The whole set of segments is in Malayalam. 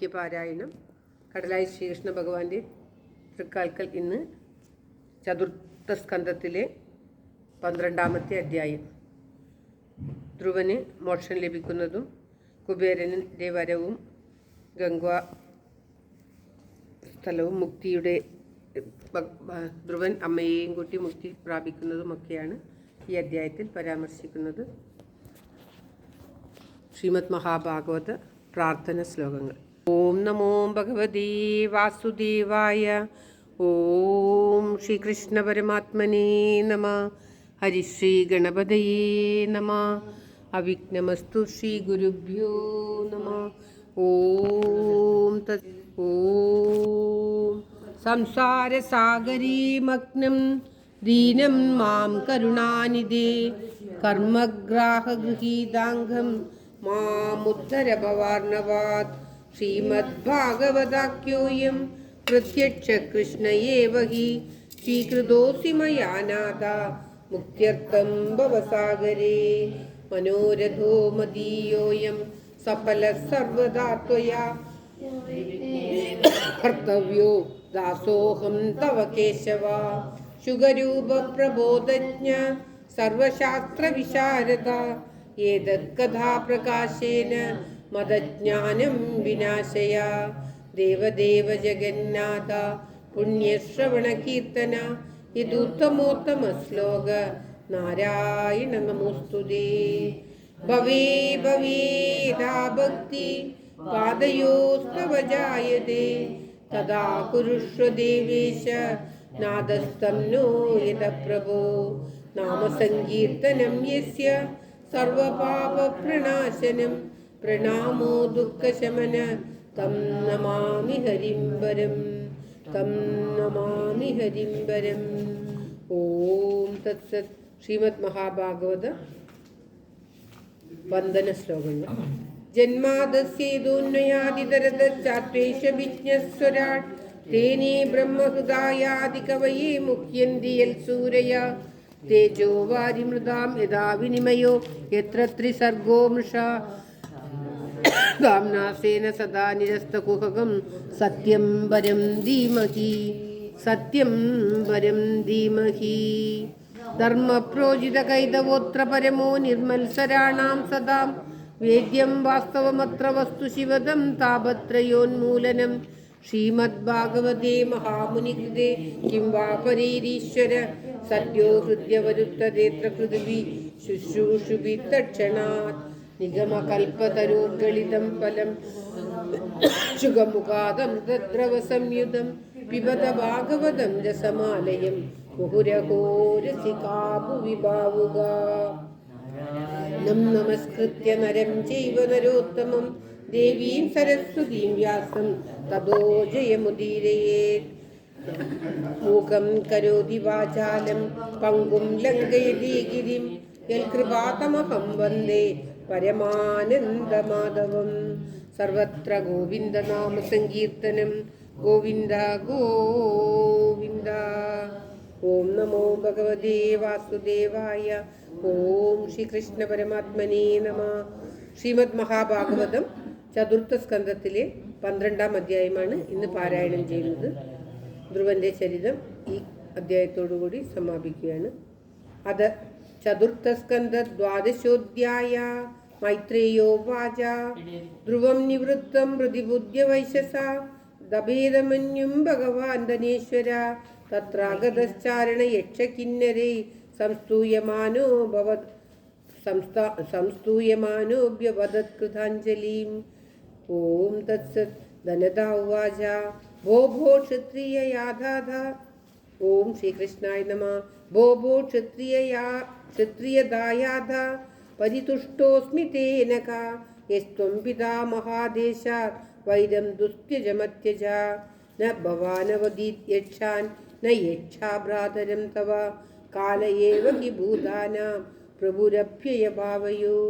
പാരായണം കടലായി ശ്രീകൃഷ്ണ ഭഗവാന്റെ തൃക്കാൽക്കൽ ഇന്ന് ചതുർത്ഥ സ്കന്ധത്തിലെ 12ാമത്തെ അധ്യായം. ധ്രുവന് മോക്ഷം ലഭിക്കുന്നതും കുബേരൻ്റെ വരവും ഗംഗാ സ്ഥലവും മുക്തിയുടെ ധ്രുവൻ അമ്മയെയും കൂട്ടി മുക്തി പ്രാപിക്കുന്നതുമൊക്കെയാണ് ഈ അധ്യായത്തിൽ പരാമർശിക്കുന്നത്. ശ്രീമദ് മഹാഭാഗവത പ്രാർത്ഥന ശ്ലോകങ്ങൾ. ഓം നമോ ഭഗവതേ വാസുദേവായ. ഓം ശ്രീകൃഷ്ണ പരമാത്മനേ നമ. ഹരിശ്രീ ഗണപതയേ നമ. അവിഘ്നമസ്തു ശ്രീ ഗുരുഭ്യോ നമ. ഓം ഓം സംസാരസാഗരീ മഗ്നം ദീനം മാം കരുണാനിധേ കർമ്മഗ്രാഹഗൃഹീതാംഗം മാമുദ്ധര ഭവാർണവാത്. ശ്രീമദ്ഭാഗവതാഖ്യോയം പ്രത്യക്ഷ കൃഷ്ണ ഏവ ഹി സ്വീകൃതോऽസി മയാ നാഥ മുക്ത്യർത്ഥം ഭവസാഗരേ. മനോരഥോ മദീയോയം സഫലഃ സർവദാ ത്വയാ കർത്തവ്യോ ദാസോഹം തവ കേശവ. ശുഗരൂപ പ്രബോധജ്ഞ സർവശാസ്ത്ര വിശാരദ ഏതത് കഥാ പ്രകാശേന മദജ്ഞാനം വിനാശയ. ദേവദേവ ജഗന്നാഥ പുണ്യശ്രവണ കീർത്തന യദുത്തമോത്തമ ശ്ലോക നാരായണ നമോസ്തുതേ. ഭവേ ഭവേദാ ഭക്തി പാദയോസ്തവ ജായതേ തദാ കുരുഷ്വ ദേവേശ നാദസ്തം നോ യത പ്രഭോ. നാമസങ്കീർത്തനം യസ്യ സർവപാപ പ്രണാശനം പ്രണാമോ ദുഃഖശമന തം നമാമി ഹരിംബരം തം നമാമി ഹരിംബരം. ഓം തത്സത്. ശ്രീമദ് മഹാഭാഗവത വന്ദന ശ്ലോകങ്ങൾ. ജന്മാദസ്യേതോന്മയാദിതരതശ്ചാത്വേഷ വിജ്ഞസ്വരാട് തേനേ ബ്രഹ്മഹൃദായാദി കവയേ മുഹ്യന്തി യൽ സൂരയ. തേജോ വാരിമൃതാം യഥാ വിനിമയോ യത്ര ത്രിസർഗോ മൃഷാ ധാംനാസേന സദാ നിരസ്തകുഹകം സത്യം വരം ധീമഹി സത്യം വരം ധീമഹി. ധർമ്മപ്രോജിത കൈതവോത്ര പരമോ നിർമ്മത്സരാണാം സദാം വേദ്യം വാസ്തവമത്ര വസ്തു ശിവദം താപത്രയോന്മൂലനം. ശ്രീമദ്ഭാഗവതേ മഹാമുനികൃതേ കിം വാ പരീരീശ്വര സദ്യോ ഹൃദ്യവരുത്തദേത്ര പൃഥിവി ശുശ്രൂഷുഭി തക്ഷണാത്. നിഗമകൽപതരോർഗളിതം ഫലം ശുഗമുഖാദം തദ്രവ സംയുതം പിബത ഭാഗവതം രസമാലയം മുഹുരഹോ രസികാ ഭുവി ഭാവുക. നമസ്കൃത്യ നരം ചൈവ നരോത്തമം ദേവീം സരസ്വതീം വ്യാസം തതോ ജയമുദീരയേത്. മൂകം കരോതി വാചാലം പങ്കും ലംഘയതി ഗിരിം യൽകൃപാതമഹം വന്ദേ പരമാനന്ദമാധവം. സർവത്ര ഗോവിന്ദനാമ സങ്കീർത്തനം. ഗോവിന്ദ ഗോവിന്ദ. ഓം നമോ ഭഗവതേ വാസുദേവായ. ഓം ശ്രീകൃഷ്ണ പരമാത്മനേ നമ. ശ്രീമദ് മഹാഭാഗവതം ചതുർത്ഥ സ്കന്ധത്തിലെ 12ാം അധ്യായമാണ് ഇന്ന് പാരായണം ചെയ്യുന്നത്. ധ്രുവന്റെ ചരിതം ഈ അധ്യായത്തോടുകൂടി സമാപിക്കുകയാണ്. അത് ചതുർത്ഥ സ്കന്ധ ദ്വാദശോധ്യായ. മൈത്രേയോ വാച. ധ്രുവം നിവൃത്തം പ്രതിബുദ്ധ്യ വൈശസ ദഭേദമന്യും ഭഗവാൻ ധനേശ്വര തത്രാഗതശ്ചാരണ യക്ഷകിന്നരേ സംസ്തൂയമാനോ ഭവത് സംസ്തൂയമാനോഭ്യവദത് കൃതാഞ്ജലിം. ഓം തത്സത്. ധനദാ ഉവാച. ഭോ ഭോ ക്ഷത്രിയയാധാധ. ഓം ശ്രീകൃഷ്ണായ നമ. ഭോ ഭോ ക്ഷത്രിയദായാധ പരിതുഷ്ടോസ്മി തേനക യസ്ത്വം പിതാ മഹാദേശാത് വൈരം ദുസ്ത്യജമത്യജ. ന ഭവാനവദീത് യക്ഷാൻ ന യക്ഷാ ഭ്രാതരം തവ കാല ഏവ ഹി ഭൂതാനാം പ്രഭുരഭ്യയ ഭാവയോ.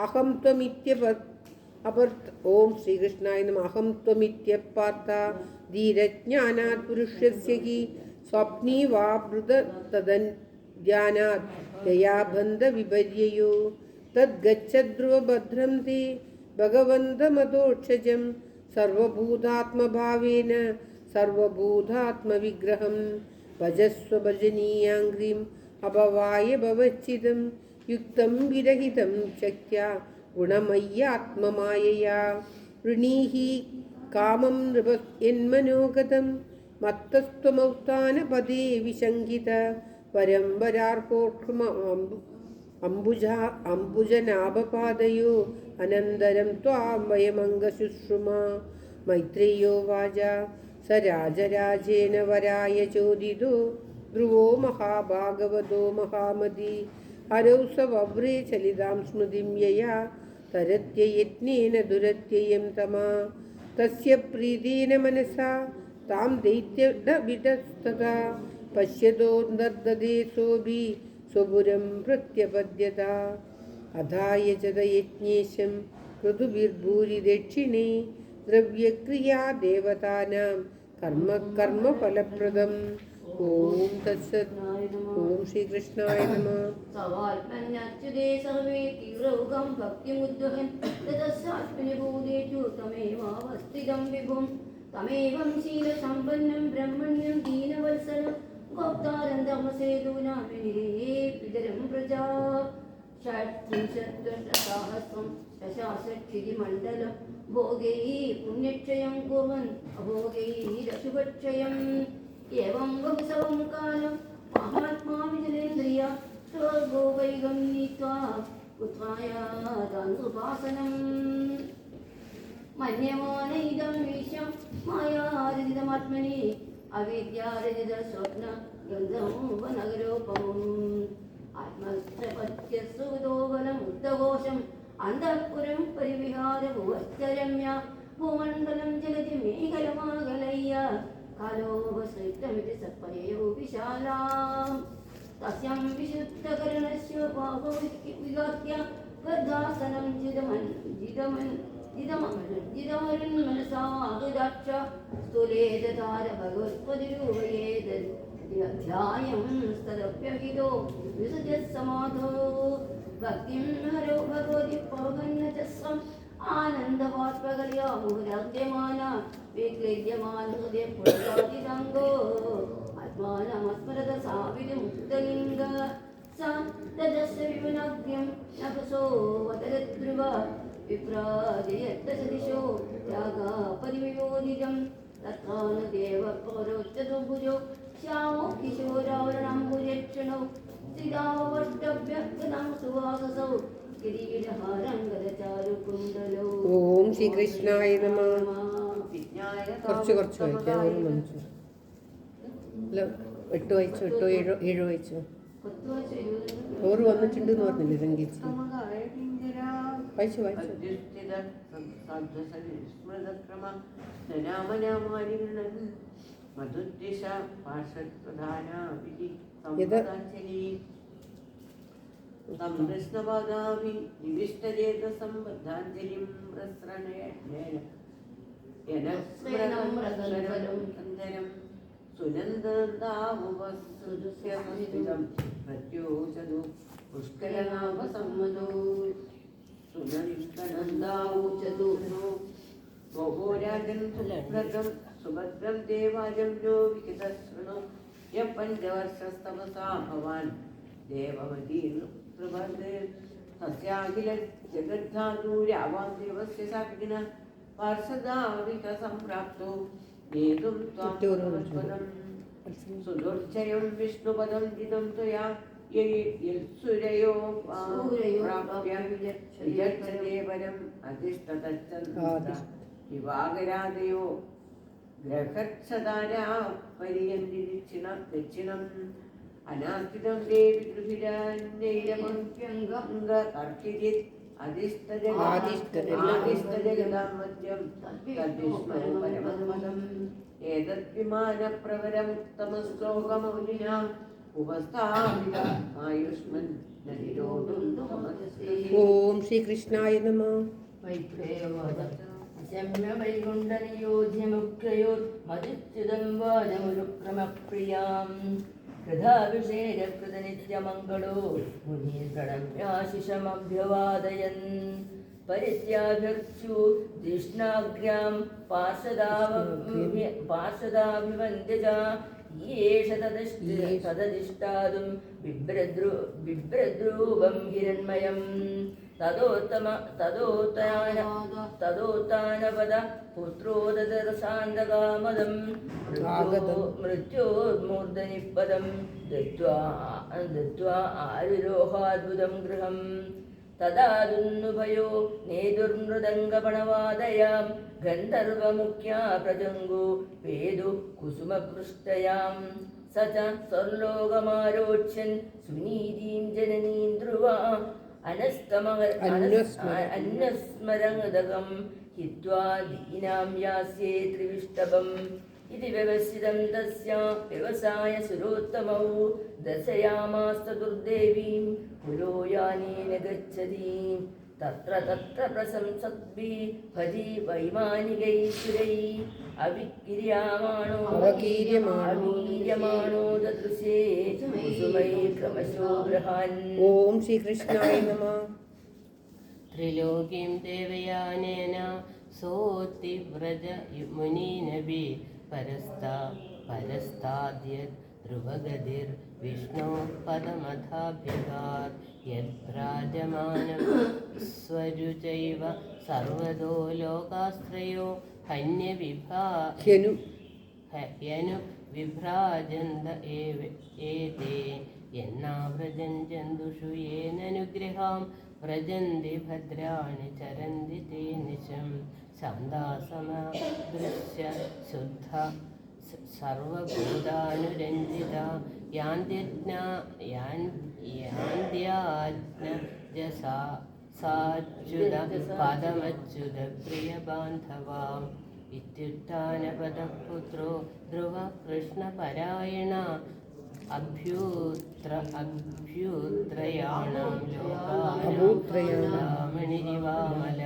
അഹം ത്വമിത്യപർത്ത്. ഓം ശ്രീകൃഷ്ണായ നമ. അഹം ത്വമിത്യപാർത്ത ധീരജ്ഞാനാത് പുരുഷസ്യ ഹി സ്വപ്നീ വാ ഭൃത തദധ്യാനാത് ദയാബന്ധ വിപര്യയോ. തദ്ഗച്ഛദ്ധ്രുവഭദ്രം തേ ഭഗവന്തമതോക്ഷജം സർവഭൂതാത്മഭാവേന സർവഭൂതാത്മവിഗ്രഹം ഭജസ്വ ഭജനീയാംഘ്രിം അഭവായ ഭവച്ഛിദം യുക്തം വിരഹിതം ശക്ത്യാ ഗുണമയ്യാത്മമായയാ വൃണീഹി കാമം നൃപന്മനോഗതം മത്തസ്ത്വമൗത്താനപദേ വിശങ്കിത വരം വരാർഹോക്ഷമ അംബുജനാഭപാദയോ അനന്തരം ത്വാം വയമംഗശുശ്രുമ മൈത്രേയോ വാച സ രാജരാജേന വരായ ചോദിതോ ധ്രുവോ മഹാഭാഗവതോ മഹാമതി ഹരൗ സ വവ്രേ ചലിതാം സ്മൃതിം യയാ തരത്യയത്നേന ദുരത്യയം തമാ തസ്യ പ്രീതേന മനസാ താം ദൈത്യവിടസ്തതാ പശ്യതോ നർദദേ സോഭി സ്വപുരം പ്രത്യപദ്യത അധായ ച യജ്ഞേശം ഋതുഭിർഭൂരി ദക്ഷിണേ ദ്രവ്യക്രിയാ ദേവതാനാം കർമ്മഫലപ്രദം. ഓം തത്സത്. ഓം ശ്രീകൃഷ്ണായ നമഃ. സവാത്മന്യച്യുതേ സർവേ തീവ്രൗകം ഭക്തിമുദ്വഹൻ തദസ്സാത്മനിഭൂതേഷു തമേവാവസ്ഥിതം വിഭും തമേവം ശീലസമ്പന്നം ബ്രഹ്മണ്യം ദീനവത്സലം ഗോപ്താരം ധർമ്മസേതൂനാമിനിരേ പിതരം പ്രജാ षट्त्रिंशत्वर्षसहस्रं शशासक्षिरिमण्डलं भोगैः पुण्यक्षयं कुर्वन् अभोगैरशुभक्षयम् एवं बहुसवं कालं महात्मा विजलेन्द्रिया स्वर्गो वैगं नीत्वा पुत्रायादानुपासनम् मन्यमान इदं विश्वं मायारजितमात्मनि अविद्यारजितस्वप्न गन्धर्वनगरोपमम् आत्मस्थपत्यसुदोबलमुक्तघोषम् अन्तःपुरं परिविहार भुवश्चरम्य भूमण्डलं जलति मेघलमागलय्य कालोपसृष्टमिति सत्परेयो विशालाम् तस्यां विशुद्धकर्णस्य पापो विगात्य गद्दासनं जिदमरुन्मनसा आगदाक्ष स्थूले ददार भगवत्पदिरूपयेतद् ध्यायं तदप्यहितो विसृजत्समाधो भक्तिं हरो भगवति पवगन्नचस्वम् आनन्दवात्मकलया मुहुराद्यमाना विक्लीड्यमान हृदय पुरस्तादिदङ्गो आत्मानमस्मरत साविदमुक्तलिङ्ग सा तदस्य विमनाग्र्यं नभसो वतरद्रुव विप्राजयत्तसदिशो त्यागा परिवियोदितं तत्कालदेव पौरोच्चतुर्भुजो श्यामो किशोरावरणम्बुजक्षणौ सिदावष्टभ्यगदां सुवाससौ കിരീടഹാരംഗദചാരുകുണ്ടലോ. ഓം ശ്രീകൃഷ്ണായ നമഃ. കുറച്ച് വായിക്കാം. ഒരു മനുഷ്യ അല്ല 8 വായിച്ചു 8 7 വായിച്ചു. ഓറ് വന്നിട്ടുണ്ട് എന്ന് പറഞ്ഞില്ലേ സംഗീത വായിച്ചു വായിച്ചു. സംരസ്നവാദാമി നിവിഷ്ടചേതസംബദ്ധാഞ്ജലിം പ്രസ്രണേനം സുനന്ദാവുപസ്തുതം പ്രത്യോചതു പുഷ്കരനാഭസമ്മതോ സുനന്ദനന്ദാവുചതു ബഹോരാജൻ സുഭ്രതം സുഭദ്രം ദേവാജം യോ വികിതശൃണു യ പഞ്ചവർഷസ്തപസാ ഭവാൻ ദേവവതീർ പ്രഭദ്രേ തസ്യാഖില ജഗദ്ധാതൂരാവാം ദേവസ്യ സാക്ഷിന പാർഷദാവിക സംപ്രാപ്തോ നേതും ത്വാം പദം സുദുർച്ചയം വിഷ്ണുപദം ജിതം ത്വയാ യൽസുരയോ പ്രാപ്യ വിജക്ഷതേ വരം അധിഷ്ഠതച്ഛന്ത വിവാഹരാദയോ ഗ്രഹക്ഷതാരാ പര്യന്തി ദക്ഷിണം അനാസ്ഥിതം ദേവി ഗൃഹിരാന്യൈരമംഗർക്കിജിത് ആദിഷ്ടജഗതാം മധ്യം തദ്വിഷ്ണോ പരമപദം ഏതദ്വിമാനപ്രവരമുത്തമശ്ലോകമൗലിനാ ഉപസ്ഥാപിത ആയുഷ്മൻ നരിരോധം. ഓം ശ്രീകൃഷ്ണായ നമഃ. വൈകുണ്ഠനിയോജ്യമുക്തയോ മധുച്യുതം വാനമുരുക്രമപ്രിയാം കൃതാഭിഷേകൃതനിത്യമംഗളോ മുനീർപ്രണമ്യാശിഷമഭ്യവാദയൻ പരിത്യാഭ്യർച്ചു ജിഷ്ണാഗ്രാം പാർഷദാഭിവന്ദ്യജ യേഷ തദതിഷ്ഠാതും ബിഭ്രദ്രൂപം ഹിരണ്മയം തദോത്താനപദ പുത്രോദരസാന്തകാമദം മൃത്യോർമൂർധനിപദം ദത്വാ ആരുരോഹാദ്ഭുതം ഗൃഹം തദാദുന്നുഭയോ നേതുർമൃദംഗപണവാദയാം ഗന്ധർവമുഖ്യാ പ്രജംഗോ വേദു കുസുമപൃഷ്ടയാം സ ച സ്വർലോകമാരോച്യൻ സുനീതീം ജനനീം ധ്രുവാ അന്വസ്മരംഗതകം ഹിത്വാ ദീനാം യാസ്യേ ത്രിവിഷ്ടഭം ഇതി വ്യവസ്ഥിതം തസ്യ വ്യവസായ സുരോത്തമൗ ദർശയാമാസ്തദുർദേവീം പുരോ യാനേന ഗച്ഛതി തത്ര തത്ര പ്രശംസദ്ഭിः ഭജി വൈമാനികൈസുരൈ അവീര്യമാണോ ദദൃശേ കുസുമൈ ക്രമശോ ഗൃഹാൻ. ഓം ശ്രീകൃഷ്ണായ നമഃ. ത്രിലോകീം ദേവയാനേന സോത്തിവ്രജ മുനീനബി പരസ്താദ്യ ധ്രുവഗതിർ വിഷ്ണോ പദമഥാഭ്യഗാത് യദ്രാജമാനം സ്വരുചൈവ സർവതോ ലോകാശ്രയോ ഹ്യനു വിഭ്രാജന്ത ഏതേ യന്നാവ്രജൻ ജന്തുഷു യേനനുഗ്രഹാം വ്രജന്തി ഭദ്രാണി ചരന്തി തേ നിശം ശാന്താസമദൃശ്യ ശുദ്ധ സർവഭൂതാനുരഞ്ജിത യാന്ത്യാജ്ഞജസാച്യുത പദമച്യുത പ്രിയബാന്ധവാം ഇത്യുത്ഥാനപദപുത്രോ ധ്രുവ കൃഷ്ണപരായണ അഭ്യൂത്രയാണം ലോകാമണിരിവാമല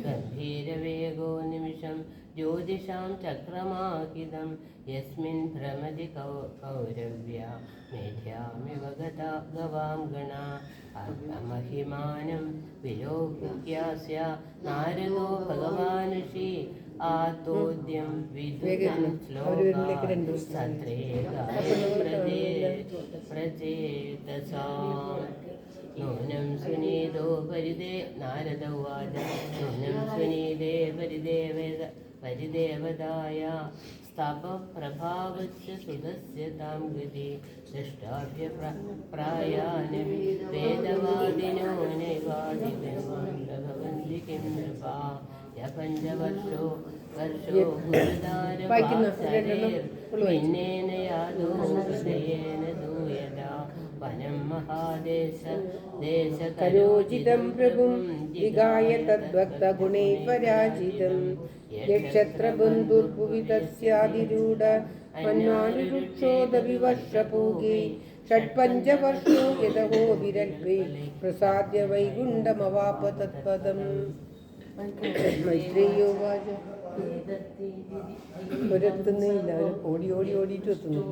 ഗംഭീരവേഗോ നിമിഷം ജ്യോതിഷാം ചക്രമാകിതം യസ്മിൻ ഭ്രമതി കൗരവ്യ മേധ്യാമിവ ഗവാം ഗണ അമഹിമാനം വിലോക്യാസ്യ നാരദോ ഭഗവാനുഷി ആതോദ്യം വിദുരം ശ്ലോകം സത്രേ പ്രചേതസാം നൂനം സുനീതോ പരിദേ നാരദ ഉവാച നൂനം സുനീതേ പരിദേവതായ സ്തപപ്രഭാവച്ച സുതസ്യ താം ഗതി ദൃഷ്ടാഭ്യപ്രായാന് വേദവാദിനോ നൈവാദിഭവന്തി കിം നൃപാ പഞ്ചവർഷോ ഗുരുദാരേന യാദോ ഹൃദയേന ദൂയത വനം മഹാദേശകരോചിതം പ്രഭും വിഗായ തദ്ഭക്തഗുണൈ പരാജിതം യക്ഷത്രബന്ധുർഭുവി തസ്യാധിരൂഢ മന്വാനുരുക്ഷോദവിവർഷപൂഗേ षट्पञ्चवर्षो यदहो विरग्रे प्रसाद्य वैकुण्ठमवाप तत्पदम्. മൈത്രേയോവാച. ഒരെത്തുന്നില്ല, ഓടി ഓടി ഓടിയിട്ട് എത്തുന്നു.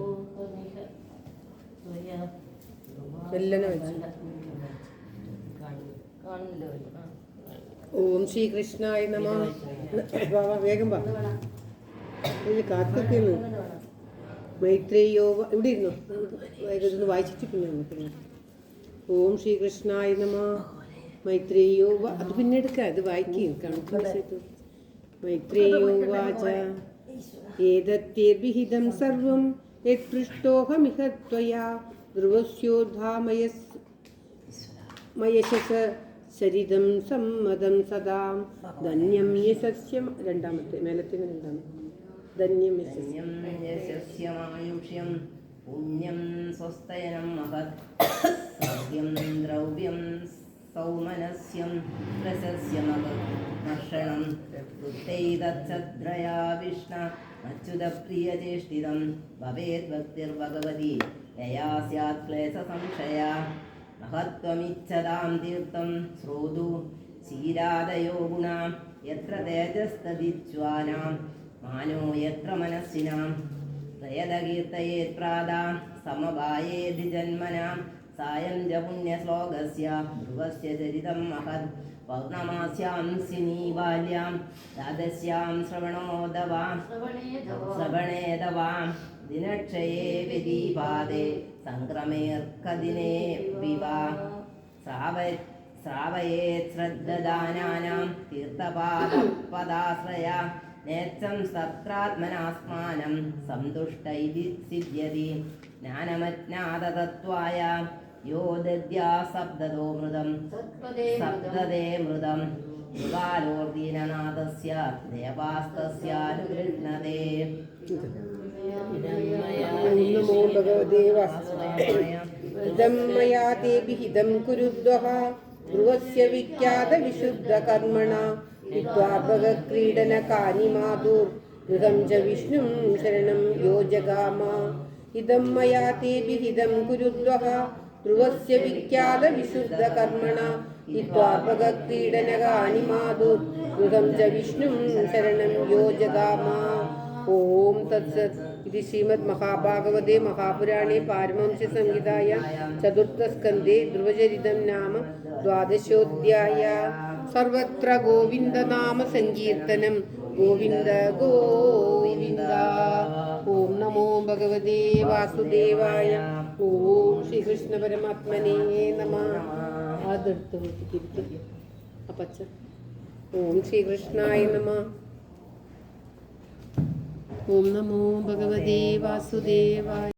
മെല്ലനെ വെച്ചു. ഓം ശ്രീകൃഷ്ണായ നമഃ. വേഗം വാ, കാത്തിക്കുന്നു. മൈത്രേയോ ഇവിടെ ഇരുന്നു, വേഗം വായിച്ചിട്ട് പിന്നെ നമുക്ക്. ഓം ശ്രീകൃഷ്ണായ നമഃ. മൈത്രേയോ അത് പിന്നെ എടുക്കാം, അത് വായിക്കുകയും കണക്ക്. മൈത്രേയോവാച ഏതത്തേർവിഹിതം സർവം യത്പൃഷ്ടോഹമിഹ ത്വയാ ധ്രുവസ്യോദ്ധാമയശസ ശരിതം സമ്മതം സദാ ധന്യം യശസ്യം. രണ്ടാമത്തെ മേലത്തിന് രണ്ടാമത്തെ ധന്യം യശസ്യമായുഷ്യം പുണ്യം സ്വസ്തയനം മഹത് സത്യം ദ്രവ്യം സൗമനസ്യം പ്രശസ്യമകർഷണം വൃത്തൈതച്ഛദ്രയാ വിഷ്ണ അച്യുതപ്രിയചേഷ്ടിതം ഭവേദ്ഭക്തിർഭഗവതി യയാ സ്യാത് ക്ലേശസംശയാ മഹത്വമിച്ഛതാം തീർത്ഥം ശ്രോതു ക്ഷീരാദയോ ഗുണാ യത്ര തേജസ്തദിച്വാനാം മാനോ യത്ര മനസ്സിനാം പ്രയതകീർത്തയേത് പ്രാദാ സമവായേധി ജന്മനാം सायं च पुण्यश्लोकस्य ध्रुवस्य चरितं महत् पौर्णमास्यां बाल्यां द्वादश्यां श्रवणेदवां दिनक्षये विदीपादे सङ्क्रमेऽर्कदिने विवा श्रावयेत् श्रद्धदानानां तीर्थपादपदाश्रया नेत्रं सत्रात्मनास्मानं सन्तुष्टैः सिद्ध्यति ज्ञानमज्ञाततत्त्वाय यो दद्या सप्तदो मृदं सप्तदे मृदं मृगालोर्दीननाथस्य देवास्तस्यानुगृह्णते नमो भगवते वासुदेवाय इदं मया ते विहितं कुरुद्वः ध्रुवस्य विख्यातविशुद्धकर्मणा हित्वा भगक्रीडनकानि माधुर्गृहं च विष्णुं शरणं यो जगाम इदं मया ते विहितं कुरुद्वः ध्रुवस्य विख्यातविशुद्धकर्मणा हित्वा भगक्रीडनकानि माधुर्गृहं च विष्णुं शरणं यो जगाम ओम तत्सत् इति श्रीमद्महाभागवते महापुराणे पारमहंस्यसंहितायां चतुर्थस्कन्धे ध्रुवचरितं नाम द्वादशोऽध्यायः। सर्वत्र गोविन्दनाम सङ्कीर्तनं गोविन्द गोविन्द। ओम नमो भगवते वासुदेवाय। ओम श्रीकृष्णपरमात्मने नमः। ओम श्रीकृष्णाय नमः। ओम नमो भगवते वासुदेवाय।